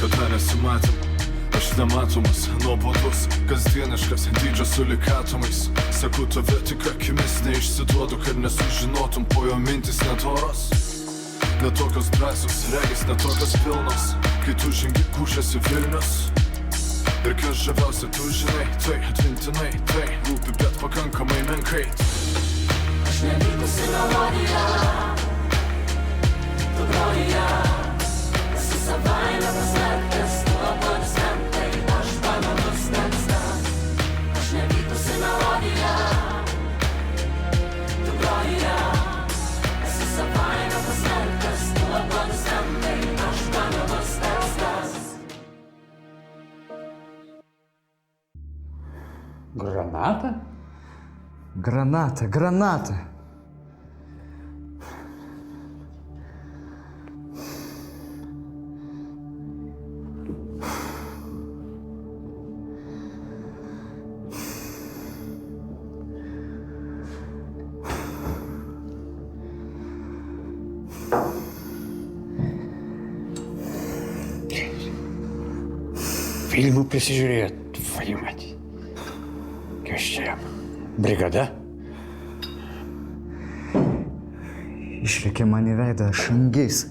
niekada nesimatėm. Aš nematomas, nuobodus, kasdieniškas, dydžio su likatomais. Sakau tave tik akimis, neišsiduodu, kad nesužinotum, po jo mintis netoros. Netokios drąsios, regis netokios pilnos, kai tu žengi kūšęs į Vilnius. Ir kas žaviausia, tu žinai, tai atmintinai, tai rūpi, bet pakankamai menkai. Aš nevykusi melodija, tu groji ją, esi savaime paslėptas, tu aplodismentai, aš pamenus tekstas. Aš nevykusi melodija, tu groji ją, esi savaime paslėptas, tu aplodismentai, aš pamenus tekstas. Granata? Granata. Filmų prisižiūrėjo, tvою mati. Kas čia? Brigada? Išrėkė man į veidą šangys.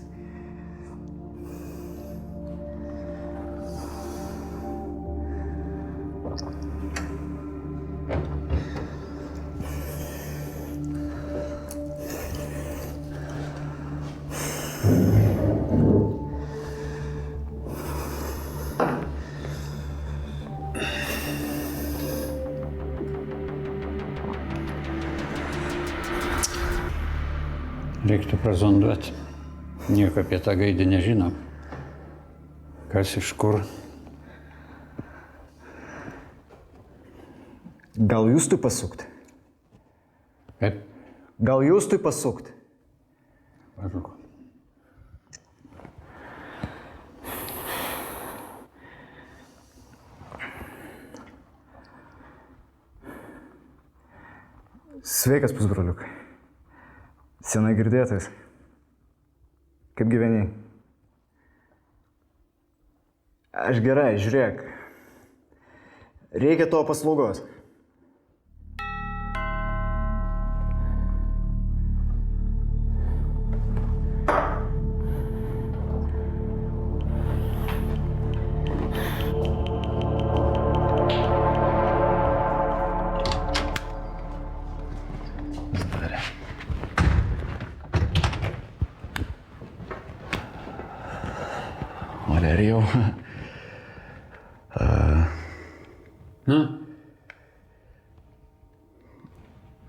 Reiktų prazonduoti. Nieko apie tą gaidį nežinom. Kas iš kur? Gal jūs tu pasukt? Kaip? Gal jūs tu pasukt? Važiuok. Sveikas, pusbroliukai. Senai girdėtas. Kaip gyveni? Aš gerai, žiūrėk. Reikia tavo paslaugos. Valerijau.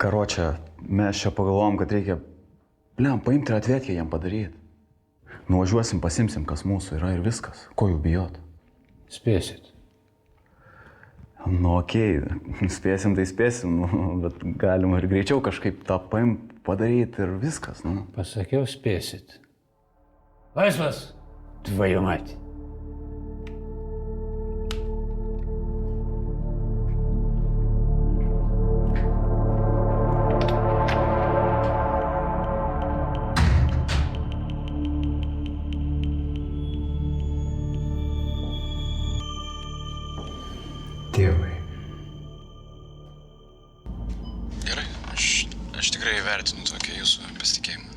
Karočią, mes čia pagalvom, kad reikia, paimti ir atvietkę jam padaryti. Nuvažiuosim, pasimsim, kas mūsų yra ir viskas. Ko jų bijot? Spėsit. Nu, okei, spėsim, tai spėsim, bet galima ir greičiau kažkaip tą padaryti ir viskas. Pasakiau, spėsit. Laisvas! Tvою mati. Tėvai. Gerai, aš tikrai vertinu tokį jūsų pasitikėjimą.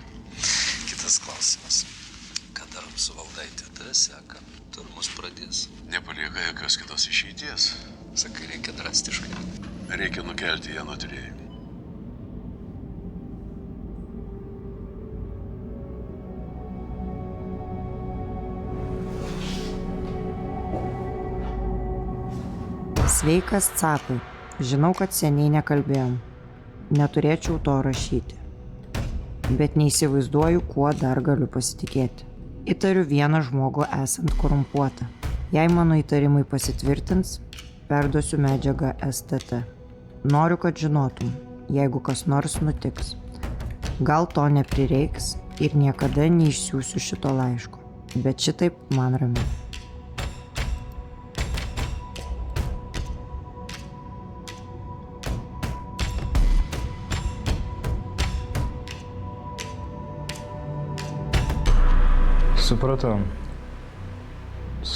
Kitas klausimas. Kada suvaldaitė tave seka, tur mus pradės. Nepalieka jokios kitos išeities. Sakai, reikia drastiškai. Reikia nukelti ją nuo turėjimų. Sveikas, capai. Žinau, kad seniai nekalbėjom. Neturėčiau to rašyti. Bet neįsivaizduoju, kuo dar galiu pasitikėti. Įtariu vieną žmogų esant korumpuotą. Jei mano įtarimai pasitvirtins, perduosiu medžiagą STT. Noriu, kad žinotum, jeigu kas nors nutiks. Gal to neprireiks ir niekada neišsiųsiu šito laiško. Bet šitaip man ramiau.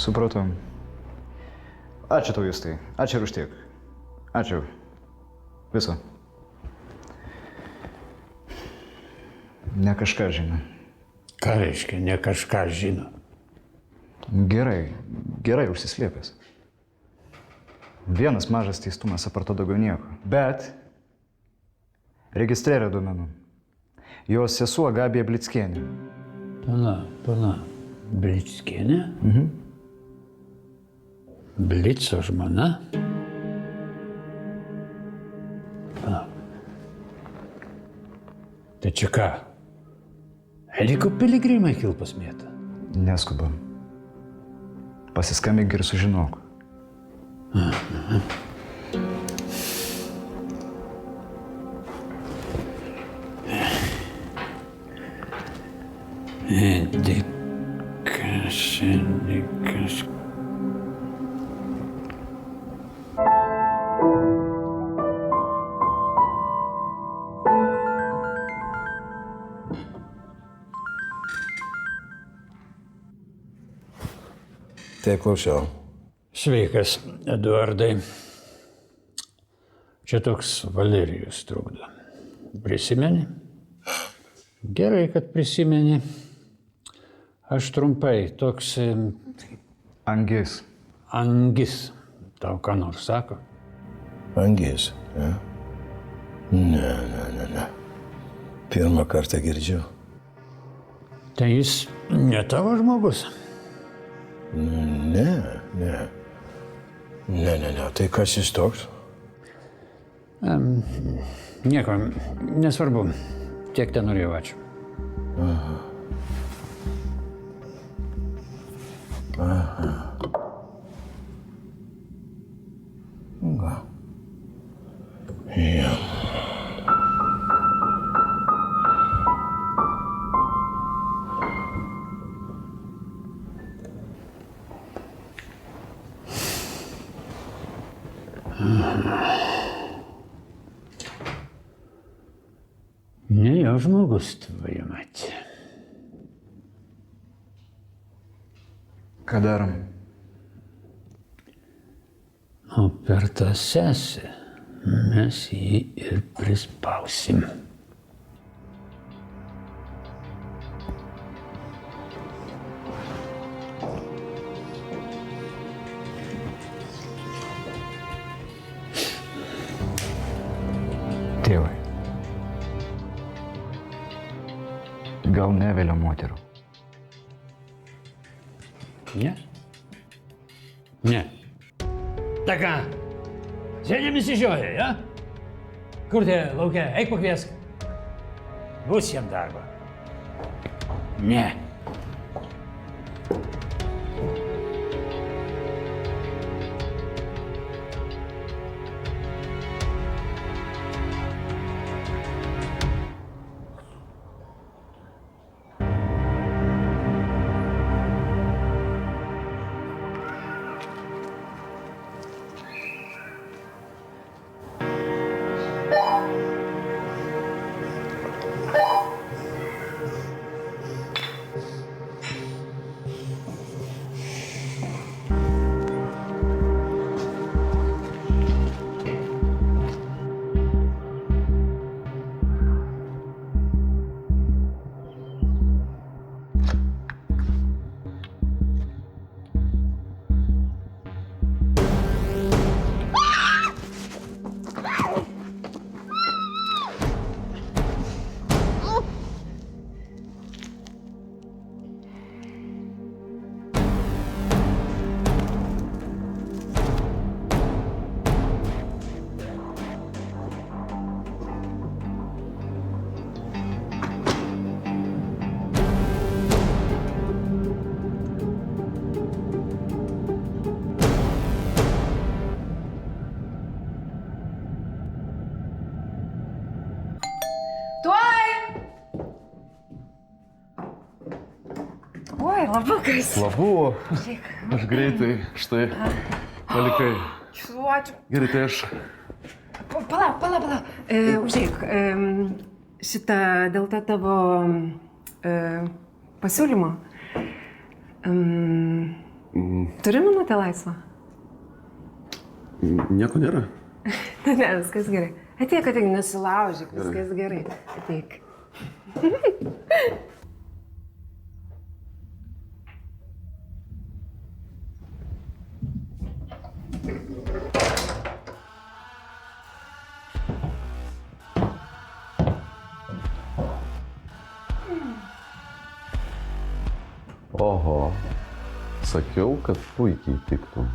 Supratau. Ačiū tau, Justai. Ačiū ir už tiek. Ačiū. Viso. Ne kažką žino. Ką reiškia, ne kažką žino? Gerai užsislėpęs. Vienas mažas teistumas, aparto daugiau nieko. Bet registrė yra duomenų. Jos sesuo Gabija Blickienė. Pana. Blickienė? Blico žmona? Pana. Tai čia ką? Liko piligrimai kilpas mėta? Neskubam. Pasiskambink ir sužinok. Edikas. Taip, klausiau. Sveikas, Eduardai. Čia toks Valerijus trukdo. Prisimeni? Gerai, kad prisimeni. Aš trumpai, toks... Angis. Angis. Tau ką nors sako? Angis, ne? Ne. Pirmą kartą girdžiu. Tai jis ne tavo žmogus? Ne. Tai kas jis toks? Nieko, nesvarbu. Tiek ten norėjau, ačiū. Ga. Ja. Ne jo žmogus, tvoju matė. Ką darom? O per tą sesę mes jį ir prispausim. Tėvai. Gal nevelio moterų? Ne. Ta ką? Sėdėm įsižioję, ja? Kur tie laukia? Eik pakviesk. Bus jam darba. Ne. Oi, labukas. Labu, aš greitai, štai, palikai. Ačiū. Gerai, tai aš. Palauk. Užeik, šitą dėl to tavo pasiūlymo. Turi minutę laisvą? Nieko nėra. Ne, viskas gerai. Ateik, nesilaužyk, viskas gerai. Ateik. Oho, sakiau, kad puikiai tiktų.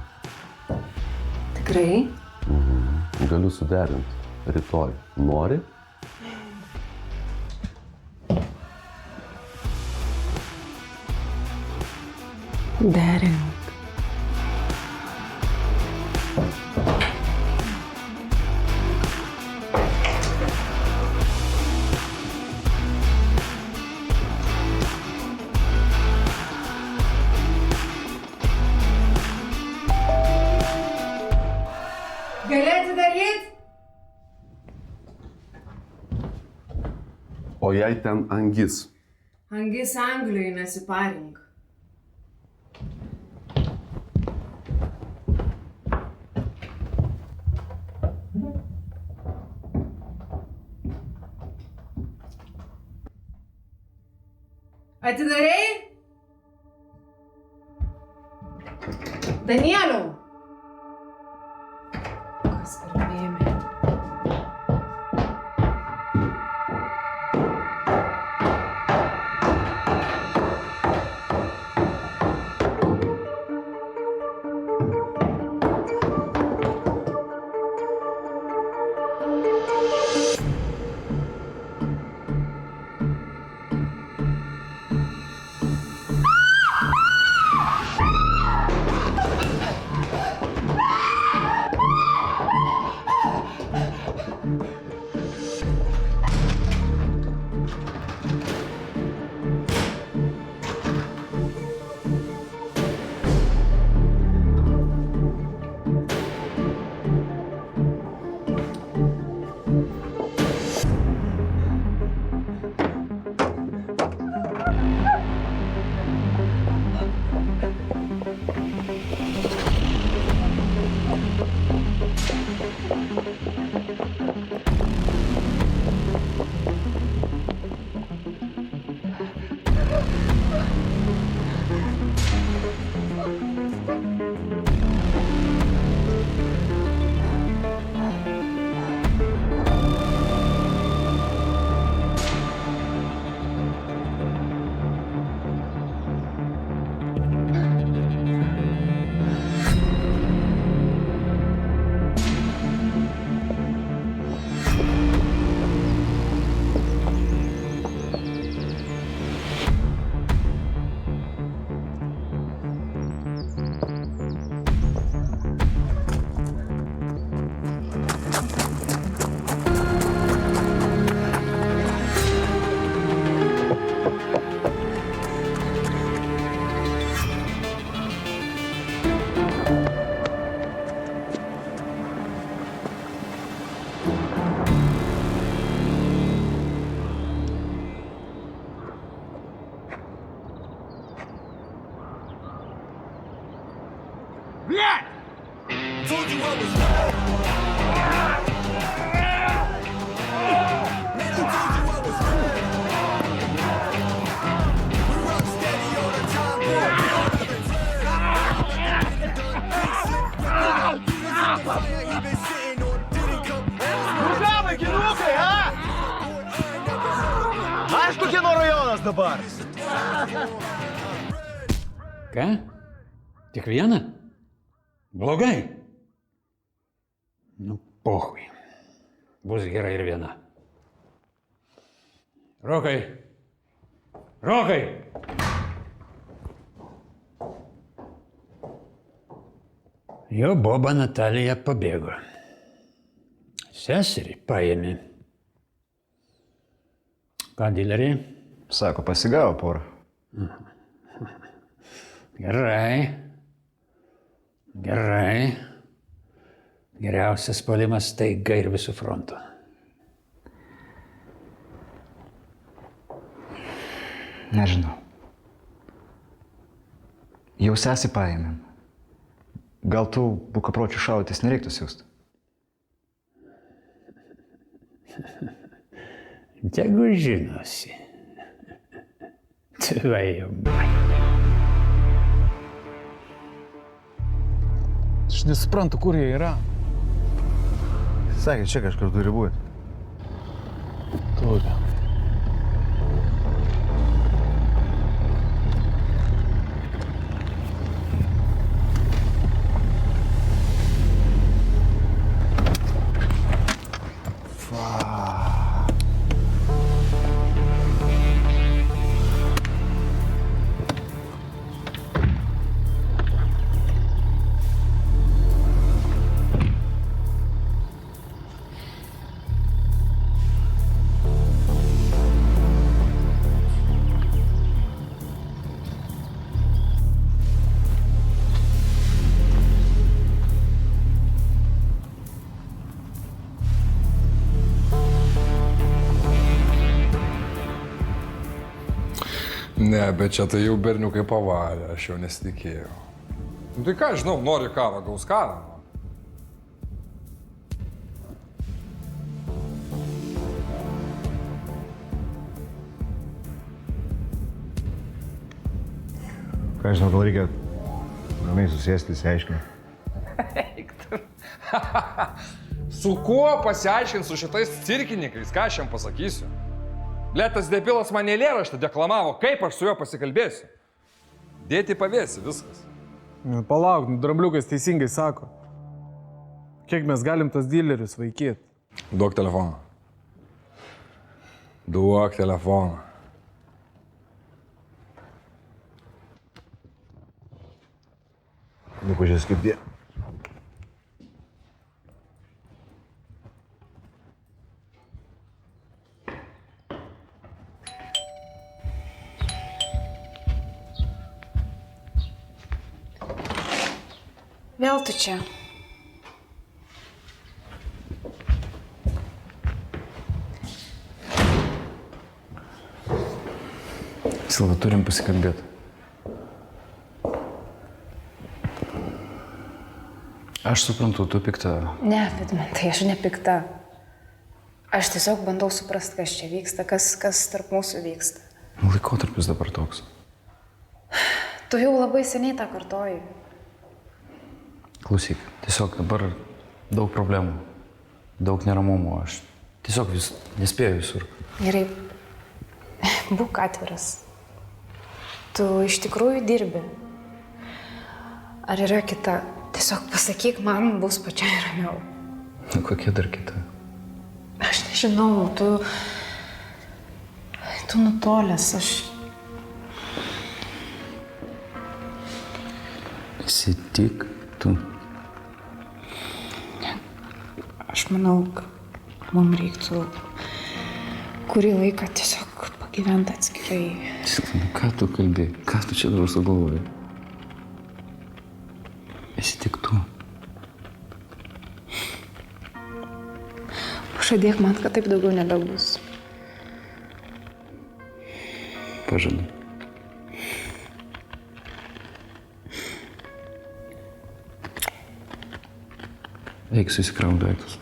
Tikrai? Galiu suderinti. Rytoj. Nori? Derink. Gali atidaryti? O jei ten angis? Angis Anglijai, nesiparink. Atidarei? Danieliau! Kas kalbėjome? Aišku, kieno rajonas dabar? Ką? Tik vieną? Blogai? Nu, pohui. Bus gerai ir viena. Rokai! Rokai! Jo boba Natalija pabėgo. Seserį paėmė. Ką, dileriai? Sako, pasigavo porą. Gerai. Gerai. Geriausias puolimas staiga ir visų frontų. Nežinau. Jau sesį paėmėm. Gal tų bukapročių šaudytis nereiktų siųsti? Tegu žinosi. Tvojų. Aš nesuprantu, kur jie yra. Sakė, čia kažkur turi būti. Turi. Ne, bet čia tai jau berniukai pavarė, aš jau nesitikėjau. Nu tai ką, žinau, nori kavą, gaus kavą. Ką žinau, gal reikia ramiai susėsti, išsiaiškinti. Su kuo pasiaiškint su šitais cirkininkais, ką aš jam pasakysiu? Lėtas debilas man eilėraštą deklamavo, kaip aš su juo pasikalbėsiu. Dėti pavėsi, viskas. Palauk, drambliukas teisingai sako. Kiek mes galim tas dilerius vaikyti? Duok telefoną. Duok telefoną. Nu, pažiūrės kaip jie. Vėl tu čia. Silva, turim pasikalbėti. Aš suprantu, tu pikta. Ne, Vidmantai, aš nepikta. Aš tiesiog bandau suprasti, kas čia vyksta, kas tarp mūsų vyksta. Laikotarpis dabar toks. Tu jau labai seniai tą kartoji. Klausyk, tiesiog dabar daug problemų, daug neramumų, aš tiesiog vis nespėju visur. Gerai, būk atviras. Tu iš tikrųjų dirbi. Ar yra kita? Tiesiog pasakyk, man bus pačiai ramiau. Na, kokia dar kita? Aš nežinau, tu nutolęs, aš... Esi tik tu. Aš manau, kad mums reiktų kurį laiką tiesiog pagyventi atskirai. Silva, ką tu kalbė? Ką tu čia dabar sugalvoji? Esi tik tu. Pažadėk man, kad taip daugiau nebebus. Pažadu. Eik susikrauk daiktus.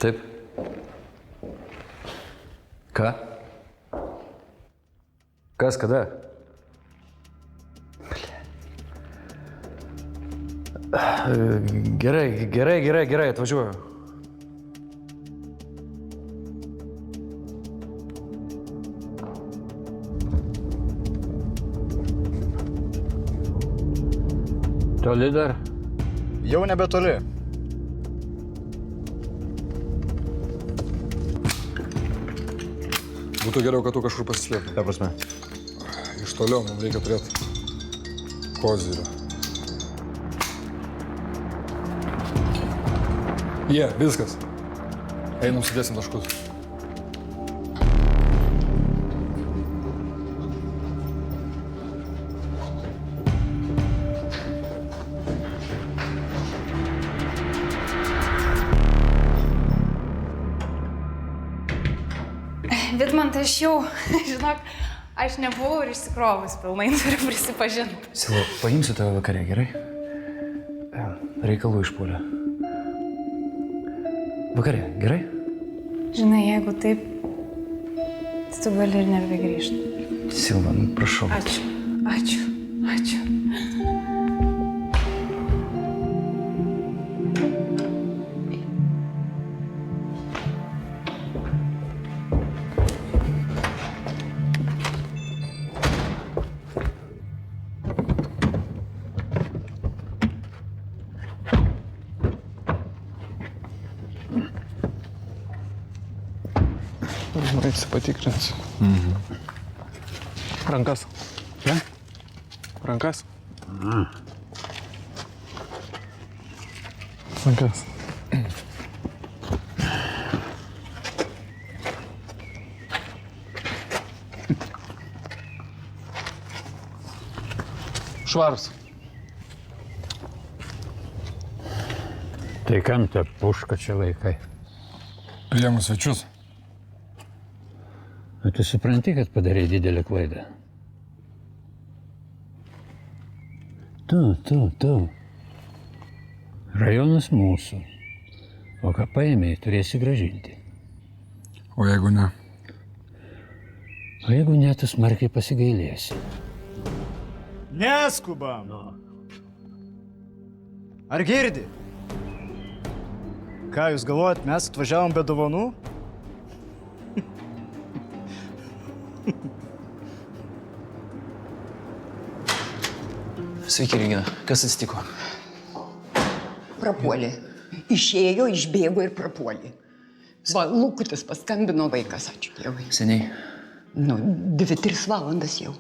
Taip. Ką? Kas, kada? Gerai, atvažiuoju. Toli dar? Jau nebetoli. Būtų geriau, kad tu kažkur pasislėptum. Ta prasme. Iš toliau mums reikia turėti kozirį. Viskas. Einam, sudėsim taškus. Vidmantai, aš jau, žinok, aš nebuvau ir išsikrovus pilnai, turiu prisipažinti. Sila, paimsiu tave vakare, gerai? Reikalų išpuolė. Vakare, gerai? Žinai, jeigu taip, tai tu gali ir nebegrįžti. Silva, nu prašau. Ačiū, ačiū, ačiū. Reiks patikrinti. Rankas. Ja? Rankas. Rankas. Švarus. Tai kam tą pušką čia laikai? Priėmus svečius. O tu supranti, kad padarei didelę klaidą? Tu. Rajonas mūsų. O ką paėmėjai, turėsi grąžinti. O jeigu ne? O jeigu ne, tu smarkiai pasigailėsi. Neskubam! Ar girdi? Ką jūs galvojat, mes atvažiavom be dovanų? Sveiki, Regina. Kas atsitiko? Prapuolė. Išėjo, išbėgo ir prapuolė. Va, Lukutis paskambino vaikas, ačiū Dievui. Seniai? Nu, 2-3 valandas jau.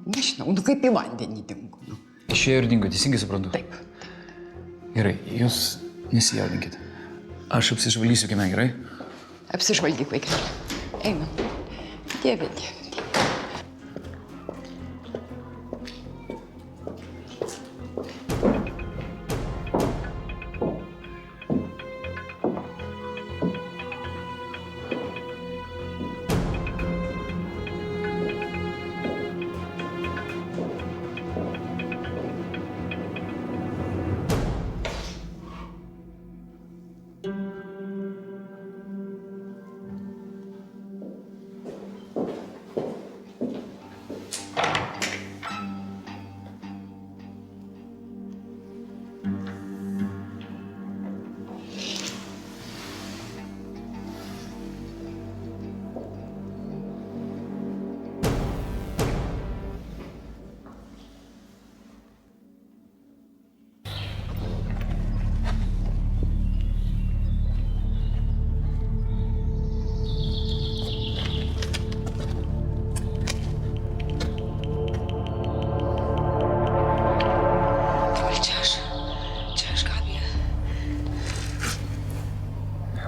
Nežinau, nu kaip į vandenį dingo. Nu. Išėjo ir dingo, teisingai suprantu? Taip. Gerai, jūs nesijaudinkite. Aš apsižvalgysiu kieme, gerai? Apsižvalgyk, vaikai. Einam. Dieve.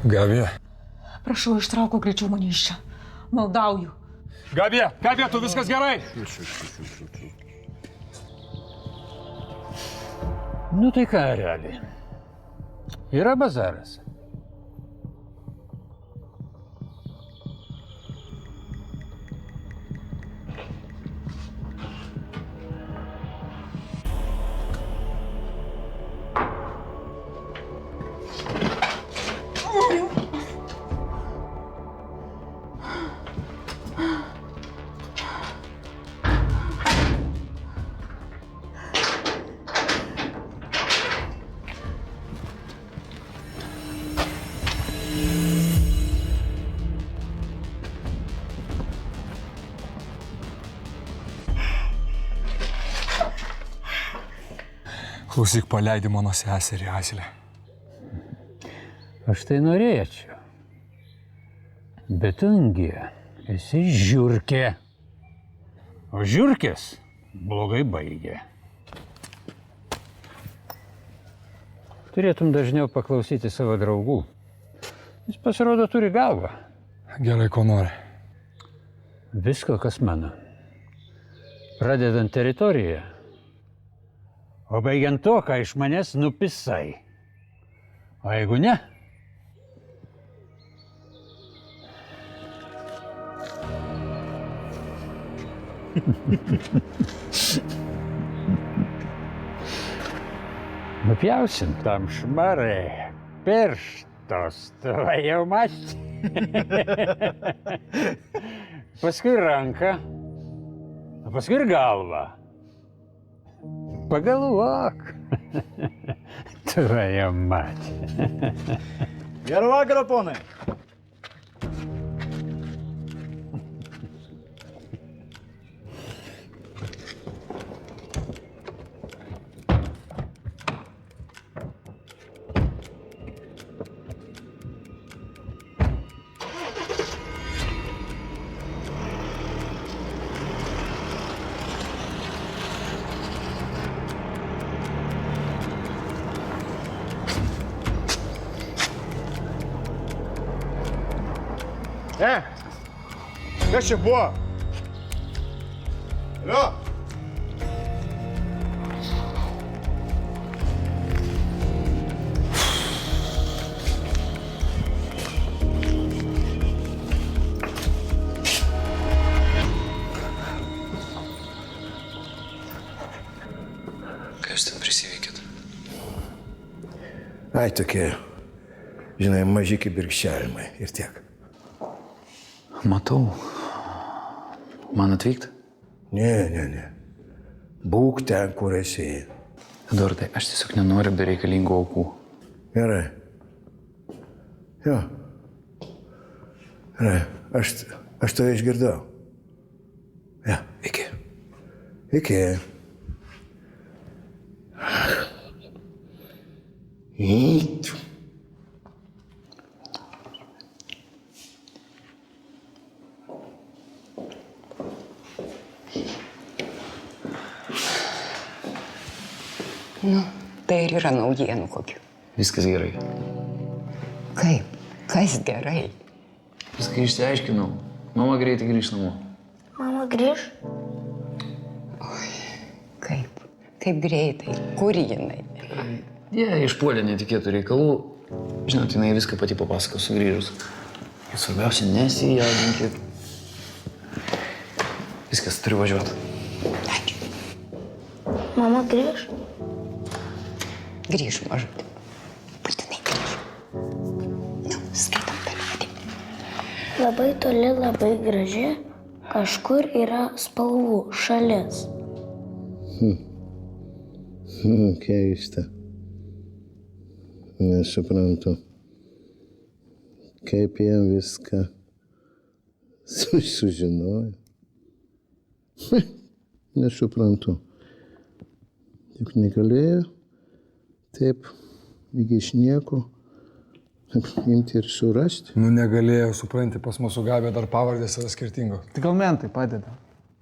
Gabija. Prašau, ištrauk greičiau mane iš čia. Maldauju. Gabija, tu viskas gerai? Nu tai ką, realiai? Yra bazaras. Klausyk, paleidi mano seserį, Asilę. Aš tai norėčiau. Bet Angija, esi žiurkė. O žiurkės blogai baigia. Turėtum dažniau paklausyti savo draugų. Jis pasirodo turi galvą. Gerai, ko nori. Visko, kas mano. Pradedant teritoriją, o baigiant to, ką iš manęs nupisai. O jeigu ne, Nupjausim tam šmarai pirštos, tvojau mąstį. Paskui ranką, o paskui ir galvą. Pagalvok. Tvojau mąstį. Gerą vakarą, ponai. Kas čia buvo? Alio? Ką jūs ten prisiveikėt? Ai, tokie, žinai, maži kibirkščiavimai ir tiek. Matau. Man atvykti? Ne. Būk ten, kur esi. Eduardai, aš tiesiog nenoriu be reikalingų aukų. Gerai. Jo. Gerai, aš tave išgirdau. Ja, iki. Iki. Nu, tai ir yra naujienų kokių. Viskas gerai. Kaip? Kas gerai? Viską išsiaiškinau. Mama greitai grįž namo. Mama grįž? Kaip? Kaip greitai? Kur jinai? Jie išpuolė netikėtų reikalų. Žinot, jinai viską pati papasakos sugrįžus. Ir svarbiausia, nesijaudinkit. Viskas, turiu važiuoti. Mama grįž? Grįž, mažutė. Būtinai grįž. Nu, skaitam per. Labai toli, labai graži. Kažkur yra spalvų šalis. Keista. Nesuprantu. Kaip jie viską sužinojo. Nesuprantu. Juk negalėjo taip lygiai iš nieko imti ir surasti. Nu negalėjau, supranti, pas mūsų gavę dar pavardės yra skirtingos. Tai gal mentai padeda.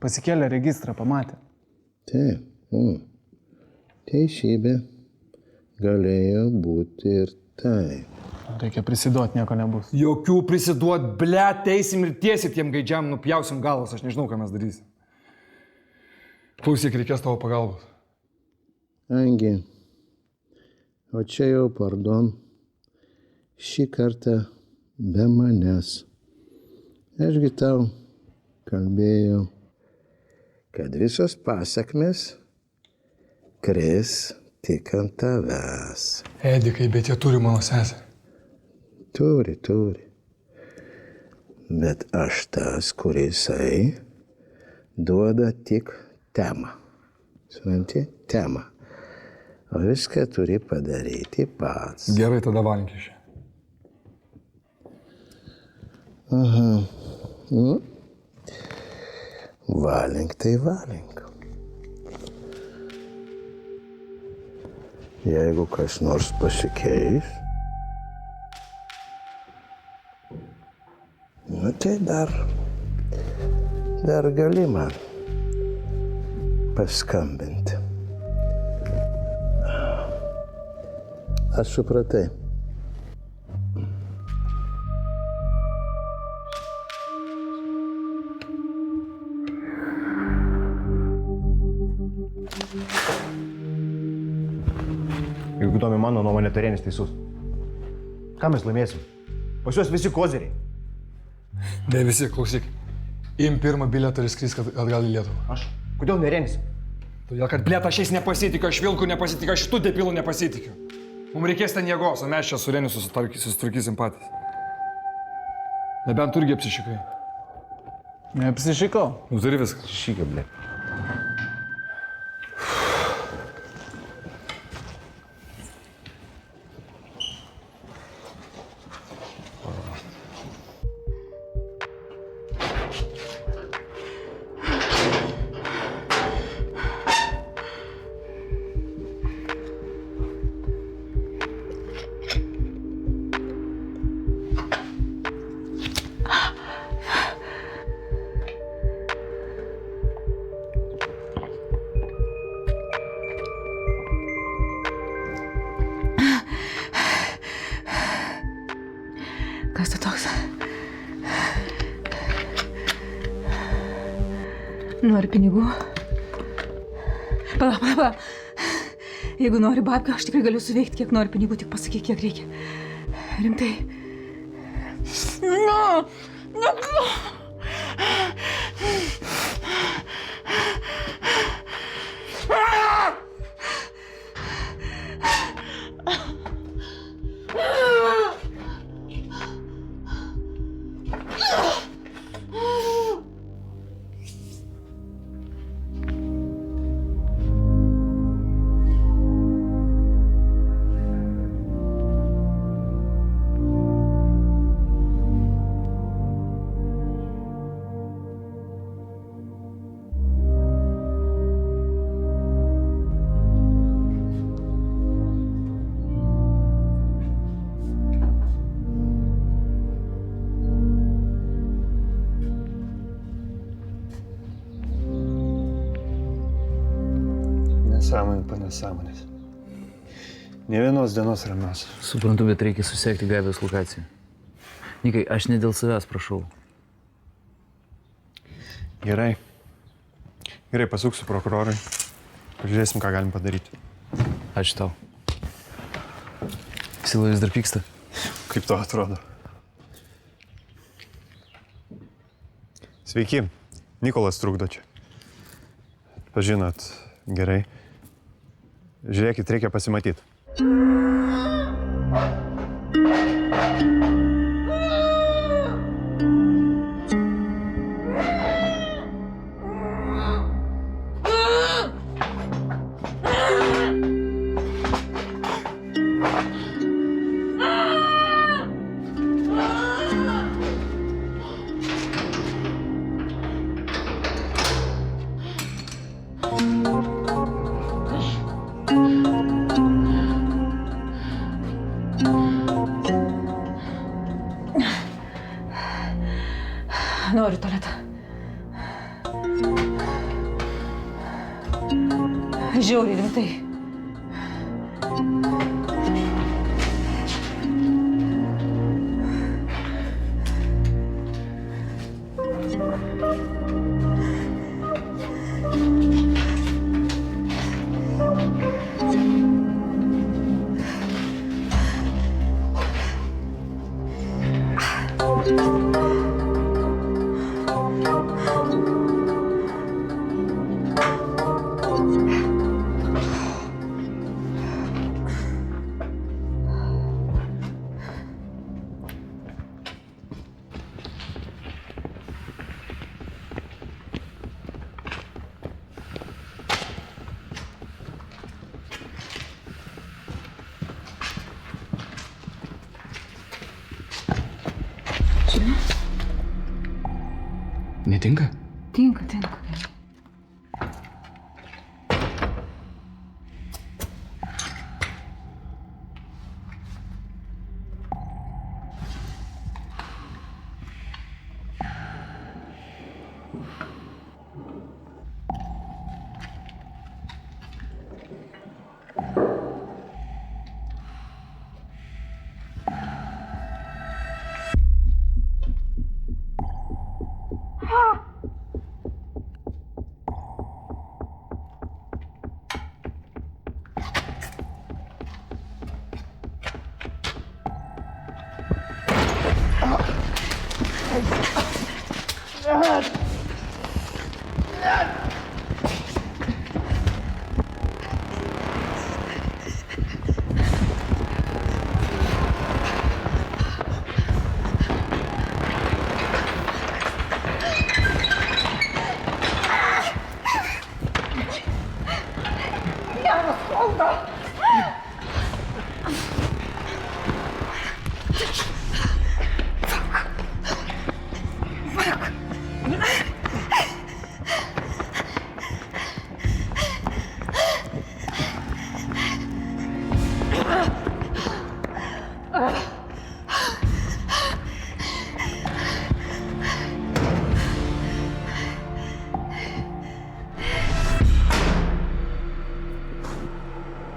Pasikėlė registrą, pamatė. Taip, teisybė. Galėjo būti ir taip. Reikia prisiduoti, nieko nebus. Jokių prisiduot, ble, teisim ir tiesiai tiem gaidžiam nupjausim galvas, aš nežinau, ką mes darysim. Klausyk, reikės tavo pagalbos. Angi, o čia jau, pardon, šį kartą be manęs. Ašgi tau kalbėjau, kad visos pasakmės kris tik ant tavęs. Edikai, bet jie turi mano sesę. Turi. Bet aš tas, kurisai duoda tik temą. Supranti? Temą. O viską turi padaryti pats. Gerai, tada valink iš čia. Aha. Nu. Valink tai valink. Jeigu kas nors pasikeis, nu tai dar gali man paskambinti. Aš supratai. Jeigu įdomi mano nuomonė, Tarenis teisus. Ką mes laimėsim? Pas juos visi kozeriai. Ne visi, klausyk. Im pirmą bilietą ir skris atgal į Lietuvą. Aš? Kodėl neremis? Todėl, kad blėt, aš jais nepasitikiu, aš Vilku nepasitikiu, aš šitų depilų nepasitikiu. Mums reikės ten jėgos, o mes čia su Reniu susitvarkysim patys. Nebent tu irgi apsišikai. Neapsišikau. Nu, turi viską. Apsišikau, blė. Kas tu toks? Nori pinigų? Pala. Jeigu nori babkių, aš tikrai galiu suveikti, kiek nori pinigų, tik pasakyk, kiek reikia. Rimtai. Nesąmonės. Ne vienos dienos ramios. Suprantu, bet reikia susiekti Gabijos lokaciją. Nikai, aš ne dėl savęs prašau. Gerai. Gerai, pasuksiu prokurorui. Pažiūrėsim, ką galim padaryti. Ačiū tau. Sila vis dar pyksta. Kaip to atrodo? Sveiki. Nikolas trukdo čia. Pažinot, gerai. Žiūrėkit, reikia pasimatyti. Noriu tualetą. Žiauriai rimtai. Netinka? Tinka. Geras, skauda.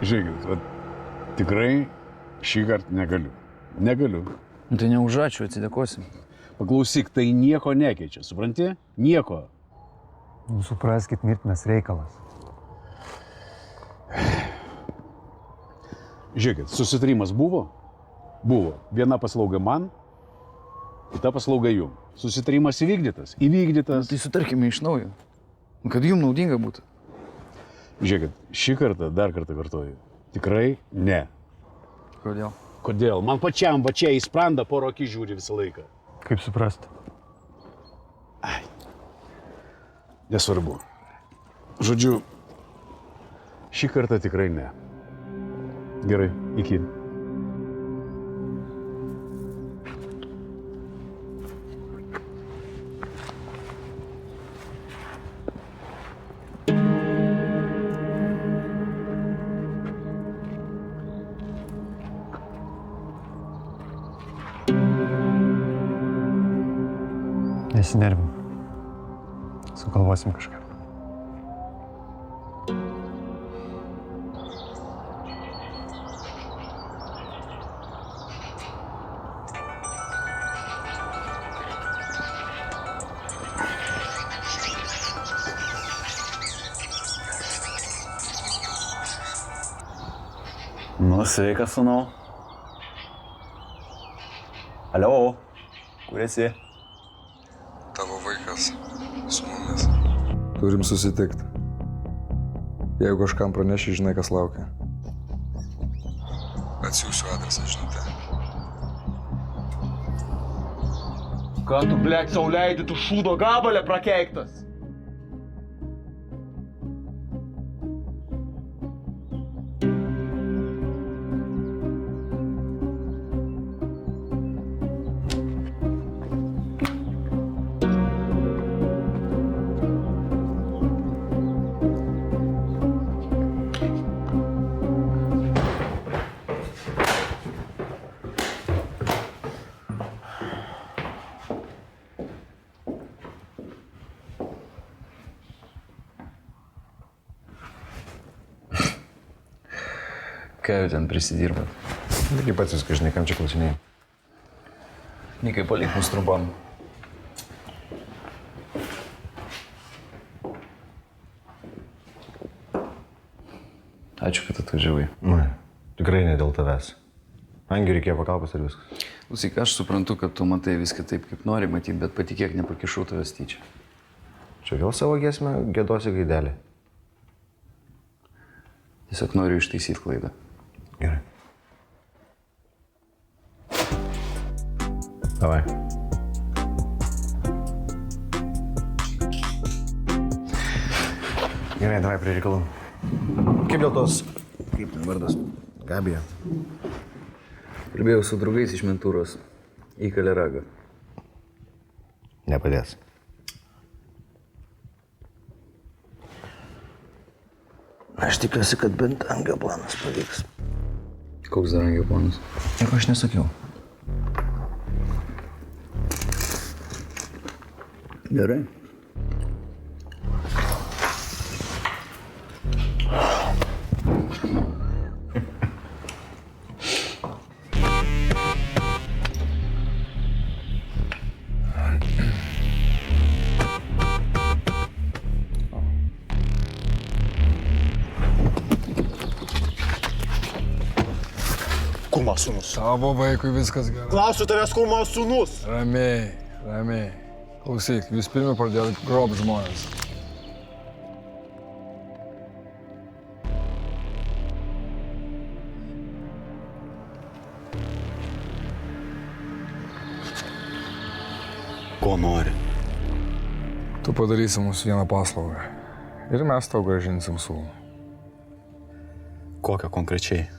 Žiūrėkit, tikrai šį kartą negaliu. Negaliu. Tai ne už ačiū, atsidėkosim. Paklausyk, tai nieko nekeičia, supranti? Nieko. Nu, supraskit, mirtinas reikalas. Žiūrėkit, susitarimas buvo? Buvo. Viena paslauga man, kita paslauga jum. Susitarimas įvykdytas? Įvykdytas. Tai sutarkime iš naujo. Kad jum naudinga būtų. Žiūrėkit, šį kartą, dar kartą kartuoju, tikrai ne. Kodėl? Kodėl? Man pačiam va čia į sprandą poro akį žiūri visą laiką. Kaip suprasti? Ai. Nesvarbu. Žodžiu, šį kartą tikrai ne. Gerai, iki. Nesinervim. Sugalvosim kažką. Nu, sveikas, sūnau. Alio, kur esi? Tavo vaikas su mumis. Turim susitikti. Jeigu kažkam praneši, žinai, kas laukia. Atsiųsiu adresą žinutę. Ką tu, blėt, sau leidi, tu šūdo gabalę prakeiktas? Ką jau ten prisidirbat? Taigi pats viską žinai, kam čia klausinėjai. Nikai, palik mus trumpam. Ačiū, kad atvažiavai. Tikrai ne dėl tavęs. Angiui reikėjo pagalbos ir viskas. Klausyk, aš suprantu, kad tu matai viską taip, kaip nori matyti, bet patikėk, nepakišau tavęs tyčia. Čia vėl savo giesmę gėdosi gaidelį. Tiesiog noriu ištaisyti klaidą. Gerai. Davai. Gerai, davai prie reikalų. Kaip dėl tos, kaip ten vardas, Gabija? Kalbėjau su draugais iš mentūros. Įkalė ragą. Nepadės. Aš tikiuosi, kad bent angio planas pavyks. Koks dar angio planas? Nieko aš nesakiau. Gerai. Kumo sūnus. Savo vaikui viskas gerai. Klausiu tavęs, kumo sūnus. Ramiai, ramiai. Klausyk, jūs pirmi pradėjote grobt žmonės. Ko nori? Tu padarysi mums vieną paslaugą. Ir mes tau grąžinsim sūnų. Kokio konkrečiai?